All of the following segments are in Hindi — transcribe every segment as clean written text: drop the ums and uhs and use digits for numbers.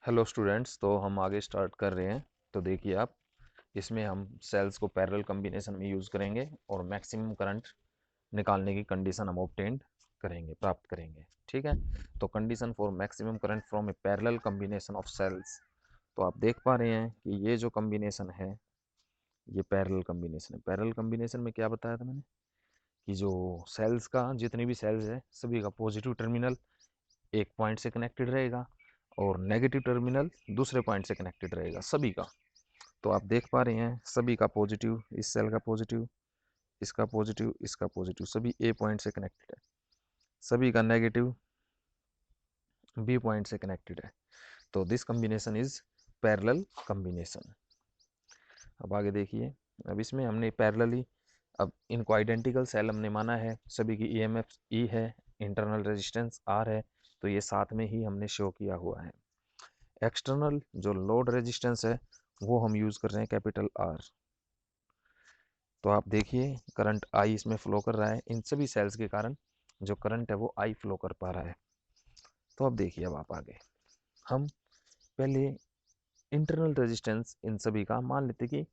हेलो स्टूडेंट्स, तो हम आगे स्टार्ट कर रहे हैं। तो देखिए आप, इसमें हम सेल्स को पैरेलल कॉम्बिनेशन में यूज़ करेंगे और मैक्सिमम करंट निकालने की कंडीशन हम ऑब्टेंड करेंगे, प्राप्त करेंगे। ठीक है। तो condition for maximum current from a parallel combination of cells. तो आप देख पा रहे हैं कि ये जो कॉम्बिनेशन है, ये पैरेलल कॉम्बिनेशन है। पैरेलल कॉम्बिनेशन में क्या बताया था मैंने कि जो सेल्स का, जितनी भी सेल्स है सभी का पॉजिटिव टर्मिनल एक पॉइंट से कनेक्टेड रहेगा और नेगेटिव टर्मिनल दूसरे पॉइंट से कनेक्टेड रहेगा सभी का। तो आप देख पा रहे हैं सभी का पॉजिटिव, इस सेल का पॉजिटिव, इसका पॉजिटिव, इसका पॉजिटिव, सभी ए पॉइंट से कनेक्टेड है। सभी का नेगेटिव बी पॉइंट से कनेक्टेड है। तो this combination is parallel combination. अब आगे देखिए। अब इसमें हमने पैरेलली, अब इनको आइडेंटिकल सेल हमने माना है, सभी की ईएमएफ ई है, इंटरनल रेजिस्टेंस आर है, तो ये साथ में ही हमने शो किया हुआ है। एक्सटर्नल जो लोड रेजिस्टेंस है वो हम यूज़ कर रहे हैं कैपिटल आर। तो आप देखिए करंट आई इसमें फ्लो कर रहा है, इन सभी सेल्स के कारण जो करंट है वो आई फ्लो कर पा रहा है। तो अब देखिए, अब आप आगे, हम पहले इंटरनल रेजिस्टेंस इन सभी का मान लेते कि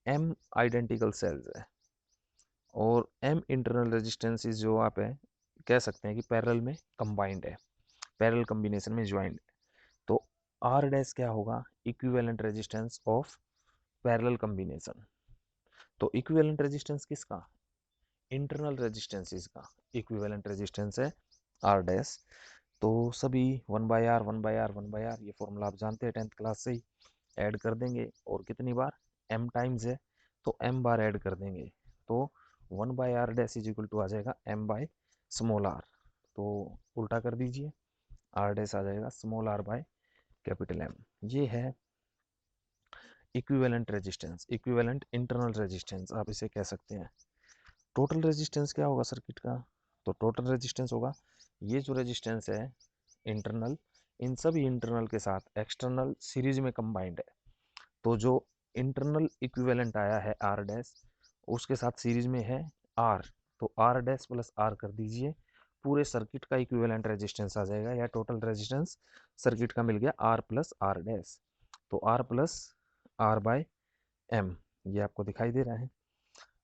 एम आइडेंटिकल सेल्स है और एम इंटरनल रेजिस्टेंस जो आप है कह सकते हैं कि पैरेलल में कंबाइंड है, पैरेलल कॉम्बिनेशन में ज्वाइंट है। तो आर डैश क्या होगा? Equivalent resistance of parallel combination. तो इक्विवेलेंट रेजिस्टेंस किसका? इंटरनल रेजिस्टेंस इसका इक्विवेलेंट रेजिस्टेंस है आर डैश। तो सभी 1/r 1/r 1/r, ये फॉर्मूला आप जानते हैं 10th क्लास से ही, ऐड कर देंगे और कितनी बार? m टाइम्स है तो m बार ऐड कर देंगे। तो 1/r dash is equal to आ जाएगा m बाय स्मॉल r। तो उल्टा कर दीजिए, r डैश आ जाएगा small r by capital M। ये है equivalent resistance, equivalent internal resistance आप इसे कह सकते हैं। टोटल रेजिस्टेंस क्या होगा सर्किट का? तो टोटल रेजिस्टेंस होगा ये जो रेजिस्टेंस है इंटरनल, इन सभी इंटरनल के साथ एक्सटर्नल सीरीज में कंबाइंड है। तो जो इंटरनल इक्विवेलेंट आया है आर डैश, उसके साथ सीरीज में है आर। तो आर डैश प्लस आर कर दीजिए, पूरे सर्किट का इक्विवेलेंट रेजिस्टेंस आ जाएगा, या टोटल रेजिस्टेंस सर्किट का मिल गया आर प्लस आर डैश। तो R plus R by M, ये आपको दिखाई दे रहा है।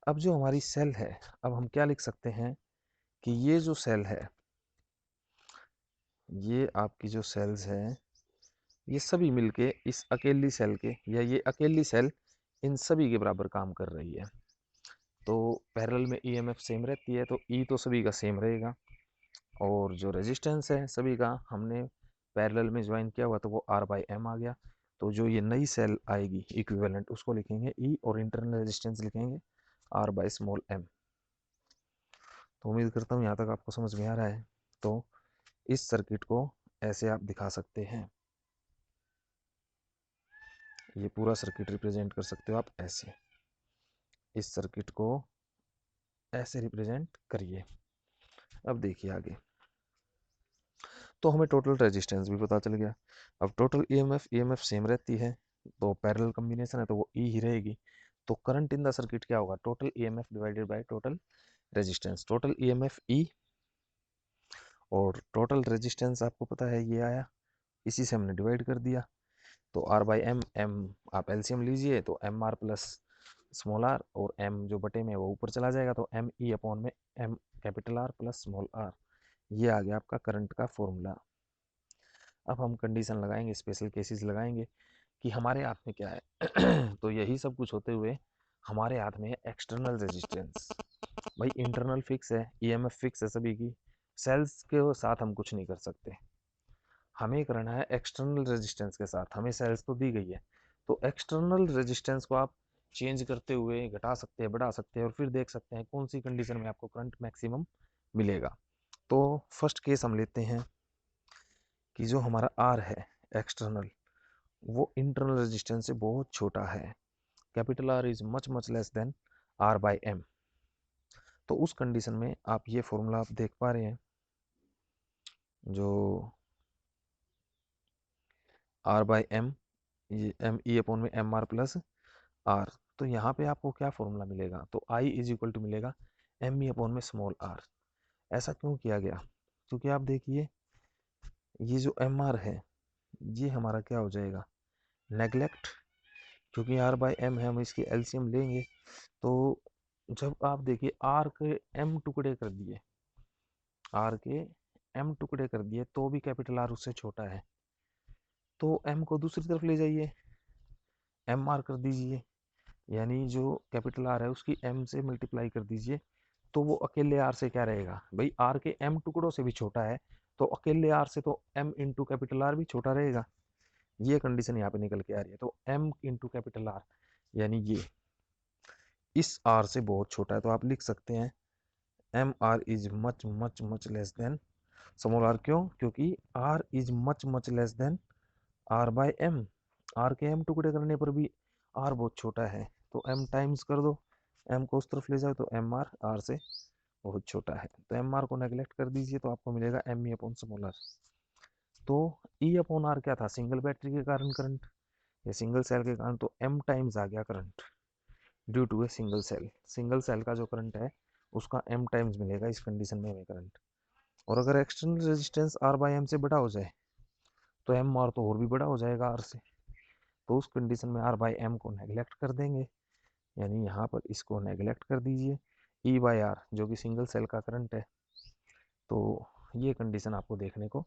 अब जो हमारी सेल है, अब हम क्या लिख सकते हैं कि ये जो सेल है, ये आपकी जो सेल्स हैं, ये सभी मिलके इस अकेली सेल के, या ये अकेली सेल इन सभी के बराबर काम कर रही है। तो पैरेलल में ईएमएफ सेम रहती है, तो ई तो सभी का सेम रहेगा, और जो रेजिस्टेंस है सभी का हमने पैरेलल में ज्वाइन किया हुआ तो वो आर बाई एम आ गया। तो जो ये नई सेल आएगी इक्विवेलेंट, उसको लिखेंगे ई और इंटरनल रेजिस्टेंस लिखेंगे आर बाई स्मॉल एम। तो उम्मीद करता हूँ यहाँ तक आपको समझ में आ रहा है। तो इस सर्किट को ऐसे आप दिखा सकते हैं, ये पूरा सर्किट रिप्रेजेंट कर सकते हो आप ऐसे, इस सर्किट को ऐसे रिप्रेजेंट करिए। अब देखिए आगे, तो हमें टोटल रेजिस्टेंस भी पता चल गया। अब टोटल ईएमएफ सेम रहती है, तो पैरेलल कॉम्बिनेशन है तो वो ई ही रहेगी। तो करंट इन द सर्किट क्या होगा? Total EMF divided by total resistance. Total EMF ई और टोटल रेजिस्टेंस आपको पता है ये आया, इसी से हमने डिवाइड कर दिया। तो आर बाई एम, एम आप एलसीएम लीजिए तो M R plus small r, और एम जो बटे में वो ऊपर चला जाएगा, तो एम ई अपॉन में M capital R plus small r. ये आ गया आपका करंट का फॉर्मूला। अब हम कंडीशन लगाएंगे, स्पेशल केसेस लगाएंगे कि हमारे हाथ में क्या है। तो यही सब कुछ होते हुए हमारे हाथ में है एक्सटर्नल रेजिस्टेंस। भाई इंटरनल फिक्स है, ईएमएफ फिक्स है सभी की, सेल्स के साथ हम कुछ नहीं कर सकते। हमें करना है एक्सटर्नल रेजिस्टेंस के साथ, हमें सेल्स तो दी गई है, तो एक्सटर्नल रेजिस्टेंस को आप चेंज करते हुए घटा सकते हैं, बढ़ा सकते हैं, और फिर देख सकते हैं कौन सी कंडीशन में आपको करंट मैक्सिमम मिलेगा। तो फर्स्ट केस हम लेते हैं कि जो हमारा आर है एक्सटर्नल, वो इंटरनल रेजिस्टेंस से बहुत छोटा है, capital R is much much less than R by M. तो उस कंडीशन में आप ये फॉर्मूला आप देख पा रहे हैं, जो आर बाई एम, ये एम ई अपॉन में एम आर प्लस आर। तो यहाँ पे आपको क्या फॉर्मूला मिलेगा? तो आई इज इक्वल टू मिलेगा एम ई अपॉन में स्मॉल आर। ऐसा क्यों किया गया? क्योंकि आप देखिए ये जो एम आर है, ये हमारा क्या हो जाएगा, नेगलेक्ट, क्योंकि आर बाई एम है, हम इसकी एलसीएम लेंगे। तो जब आप देखिए आर के एम टुकड़े कर दिए, आर के एम टुकड़े कर दिए तो भी कैपिटल आर उससे छोटा है, तो एम को दूसरी तरफ ले जाइए, एम आर कर दीजिए, यानी जो कैपिटल आर है उसकी एम से मल्टीप्लाई कर दीजिए, तो वो अकेले आर से क्या रहेगा भाई, आर के एम टुकड़ों से भी छोटा है, तो अकेले आर से तो एम इंटू कैपिटल आर भी छोटा रहेगा। ये कंडीशन यहाँ पे निकल के आ रही है, तो एम इंटू कैपिटल आर यानी ये इस आर से बहुत छोटा है, तो आप लिख सकते हैं M R is much much much less than small r. क्यों? क्योंकि R is much much less than R by M, R के एम टुकड़े करने पर भी आर बहुत छोटा है, तो एम टाइम्स कर दो, एम को उस तरफ ले जाओ, तो एम आर आर से बहुत छोटा है, तो एम आर को नेगलेक्ट कर दीजिए, तो आपको मिलेगा M E upon small r. तो ई अपॉन आर क्या था, सिंगल बैटरी के कारण करंट या सिंगल सेल के कारण, तो एम टाइम्स आ गया current due to a single cell. Single cell का जो करंट है उसका एम टाइम्स मिलेगा इस कंडीशन में हमें करंट। और अगर external resistance R by M से बड़ा हो जाए तो एम आर तो और भी बड़ा हो जाएगा आर से, तो उस कंडीशन में आर बाई एम को नेगलेक्ट कर देंगे, यानी यहाँ पर इसको नेगलेक्ट कर दीजिए, ई बाई आर जो कि सिंगल सेल का करंट है। तो ये कंडीशन आपको देखने को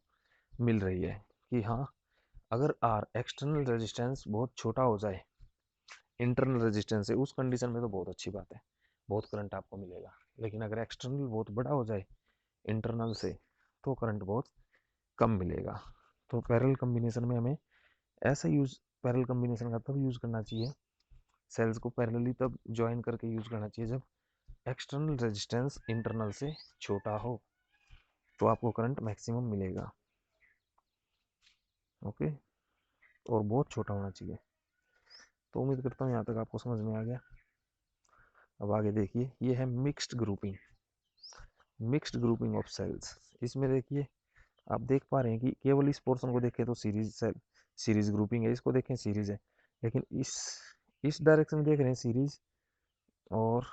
मिल रही है कि हाँ, अगर आर एक्सटर्नल रेजिस्टेंस बहुत छोटा हो जाए इंटरनल रेजिस्टेंस से, उस कंडीशन में तो बहुत अच्छी बात है, बहुत करंट आपको मिलेगा। लेकिन अगर एक्सटर्नल बहुत बड़ा हो जाए इंटरनल से, तो करंट बहुत कम मिलेगा। तो पैरेलल कम्बिनेशन में हमें ऐसा यूज, पैरेलल कम्बिनेशन का तब यूज करना चाहिए, सेल्स को पैरेलली तब ज्वाइन करके यूज करना चाहिए जब एक्सटर्नल रेजिस्टेंस इंटरनल से छोटा हो, तो आपको करंट मैक्सिमम मिलेगा। ओके, और बहुत छोटा होना चाहिए। तो उम्मीद करता हूँ यहाँ तक आपको समझ में आ गया। अब आगे देखिए, ये है mixed grouping, mixed grouping of cells. इसमें देखिए आप देख पा रहे हैं कि केवल इस पोर्शन को देखें तो सीरीज सेल, सीरीज ग्रुपिंग है, इसको देखें सीरीज है, लेकिन इस डायरेक्शन में देख रहे हैं सीरीज, और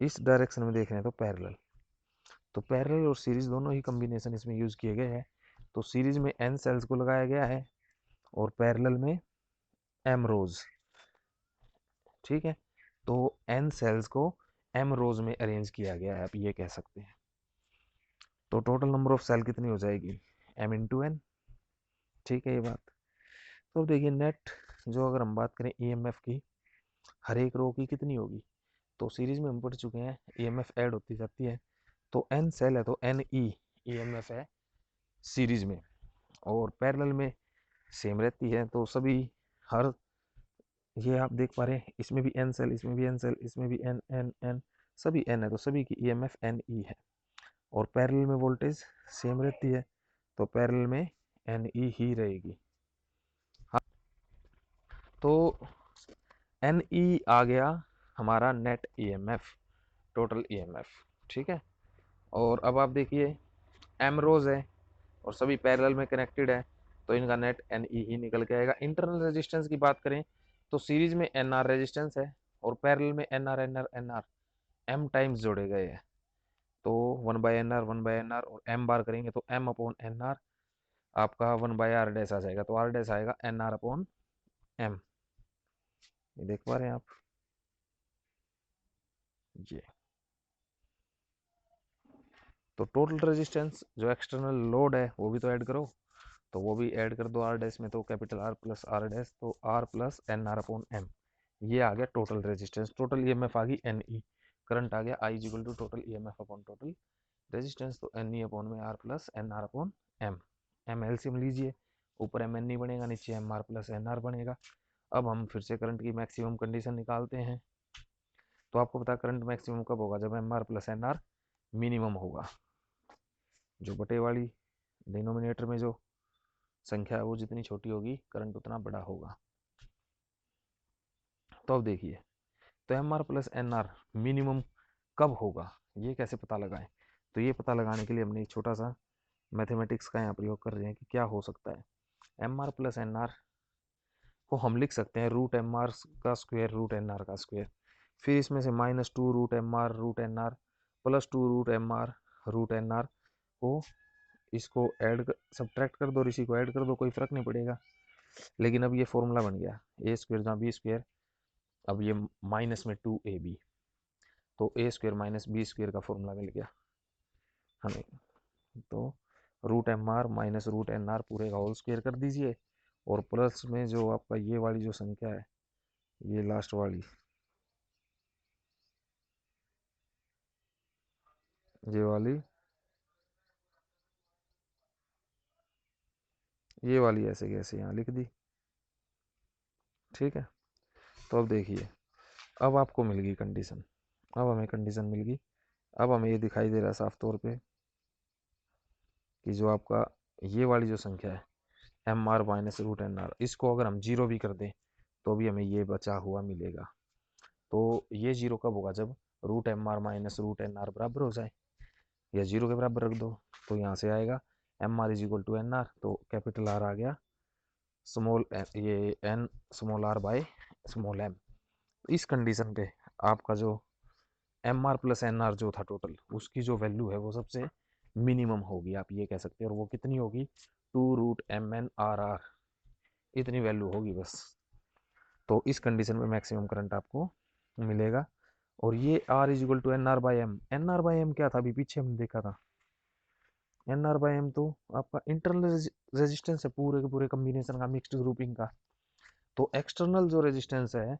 इस डायरेक्शन में देख रहे हैं तो पैरेलल। तो पैरेलल और सीरीज दोनों ही कॉम्बिनेशन इसमें यूज किए गए हैं। तो सीरीज में एन सेल्स को लगाया गया है और पैरेलल में एम रोज, ठीक है। तो एन सेल्स को एम रोज में अरेंज किया गया है, आप ये कह सकते हैं। तो टोटल नंबर ऑफ सेल कितनी हो जाएगी, एम इंटू एन, ठीक है ये बात। तो देखिए नेट, जो अगर हम बात करें ईएमएफ की, हर एक रो की कितनी होगी, तो सीरीज में हम पढ़ चुके हैं ईएमएफ ऐड होती जाती है, तो एन सेल है तो एन ई ईएमएफ है सीरीज में, और पैरेलल में सेम रहती है। तो सभी हर, ये आप देख पा रहे हैं इसमें भी एन सेल, इसमें भी एन सेल, इसमें भी एन एन एन, सभी एन है, तो सभी की ईएमएफ एन ई है। और पैरेलल में वोल्टेज सेम रहती है, तो पैरेलल में एन ई ही रहेगी। हाँ, तो एन ई आ गया हमारा नेट ईएमएफ, टोटल ईएमएफ, ठीक है। और अब आप देखिए एम रोज है और सभी पैरेलल में कनेक्टेड है, तो इनका नेट एन ई ही निकल के आएगा। इंटरनल रेजिस्टेंस की बात करें तो सीरीज में एन आर रेजिस्टेंस है और पैरेलल में N R N R N R M times जोड़े गए हैं, तो one by N R, one by N R, और एम बार करेंगे तो एम अपॉन एन आर, आपका वन बाय आर डैश आ जाएगा, तो आर डैश आएगा एन आर अपॉन एम। ये देख पा रहे हैं आप, ये तो टोटल रेजिस्टेंस जो एक्सटर्नल लोड है वो भी तो ऐड करो, तो वो भी ऐड कर दो आर डैश में, तो capital R plus R dash, तो R plus N R upon M, ये आ गया टोटल रेजिस्टेंस। टोटल ईएमएफ आ गई एन ई, करंट आ गया I is equal to total EMF upon total resistance, तो एन ई अपॉन में R plus N R upon M. M LCM लीजिए, ऊपर एम एन ई बनेगा, नीचे M R plus N R बनेगा। अब हम फिर से करंट की मैक्सिमम कंडीशन निकालते हैं। तो आपको पता करंट मैक्सिमम कब होगा, जब M R plus N R minimum होगा, जो बटे वाली डिनोमिनेटर में जो संख्या है वो जितनी छोटी होगी करंट उतना बड़ा होगा। तो अब देखिए, तो M R plus N R minimum कब होगा, ये कैसे पता लगाएं। तो ये पता लगाने के लिए हमने एक छोटा सा मैथमेटिक्स का यहाँ प्रयोग कर रहे हैं कि क्या हो सकता है। M R plus N R को हम लिख सकते हैं रूट एम आर का स्क्वायर रूट एन आर का स्क्वायर, फिर इसमें से minus two root M R root N R plus two root M R root N R को इसको ऐड सब्ट्रैक्ट कर दो और इसी को ऐड कर दो, कोई फर्क नहीं पड़ेगा। लेकिन अब ये फॉर्मूला बन गया ए स्क्वेयर जहाँ बी स्क्वेयर, अब ये माइनस में 2ab, तो A square minus B square का फॉर्मूला मिल गया हमें। तो root M R minus root N R पूरे का होल स्क्वेयर कर दीजिए, और प्लस में जो आपका ये वाली जो संख्या है, ये लास्ट वाली, ये वाली ऐसे कैसे यहाँ लिख दी। ठीक है, तो अब देखिए, अब आपको मिल गई कंडीशन, अब हमें कंडीशन मिल गई। अब हमें ये दिखाई दे रहा है साफ तौर पे कि जो आपका ये वाली जो संख्या है M R minus root N R, इसको अगर हम जीरो भी कर दें तो भी हमें ये बचा हुआ मिलेगा। तो ये जीरो कब होगा, जब root M R minus root N R बराबर हो जाए, या जीरो के बराबर रख दो। तो यहाँ से आएगा M R is equal to N R, तो कैपिटल आर आ गया, स्मॉल ये N small r by small m. इस कंडीशन पे आपका जो M R plus N R जो था टोटल, उसकी जो वैल्यू है वो सबसे मिनिमम होगी, आप ये कह सकते हैं। और वो कितनी होगी, 2√mn/r, इतनी वैल्यू होगी बस। तो इस कंडीशन में मैक्सिमम करंट आपको मिलेगा। और ये r is equal to N R by M, N R by M क्या था, अभी पीछे हमने देखा था, एन आर बाई एम तो आपका इंटरनल रेजिस्टेंस है पूरे के पूरे कम्बिनेशन का, मिक्स्ड ग्रुपिंग का। तो एक्सटर्नल जो रेजिस्टेंस है,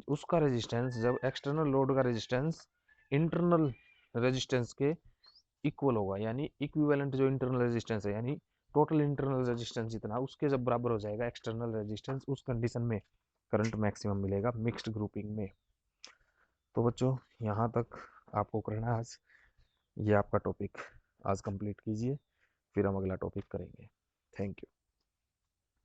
उसका रेजिस्टेंस, जब एक्सटर्नल लोड का रेजिस्टेंस इंटरनल रेजिस्टेंस के इक्वल होगा, यानी इक्विवेलेंट जो इंटरनल रेजिस्टेंस है, यानी टोटल इंटरनल रेजिस्टेंस जितना, उसके जब बराबर हो जाएगा एक्सटर्नल रेजिस्टेंस, उस कंडीशन में करंट मैक्सिमम मिलेगा मिक्स्ड ग्रुपिंग में। तो बच्चों, यहाँ तक आपको करना है आज, ये आपका टॉपिक आज कंप्लीट कीजिए, फिर हम अगला टॉपिक करेंगे। Thank you.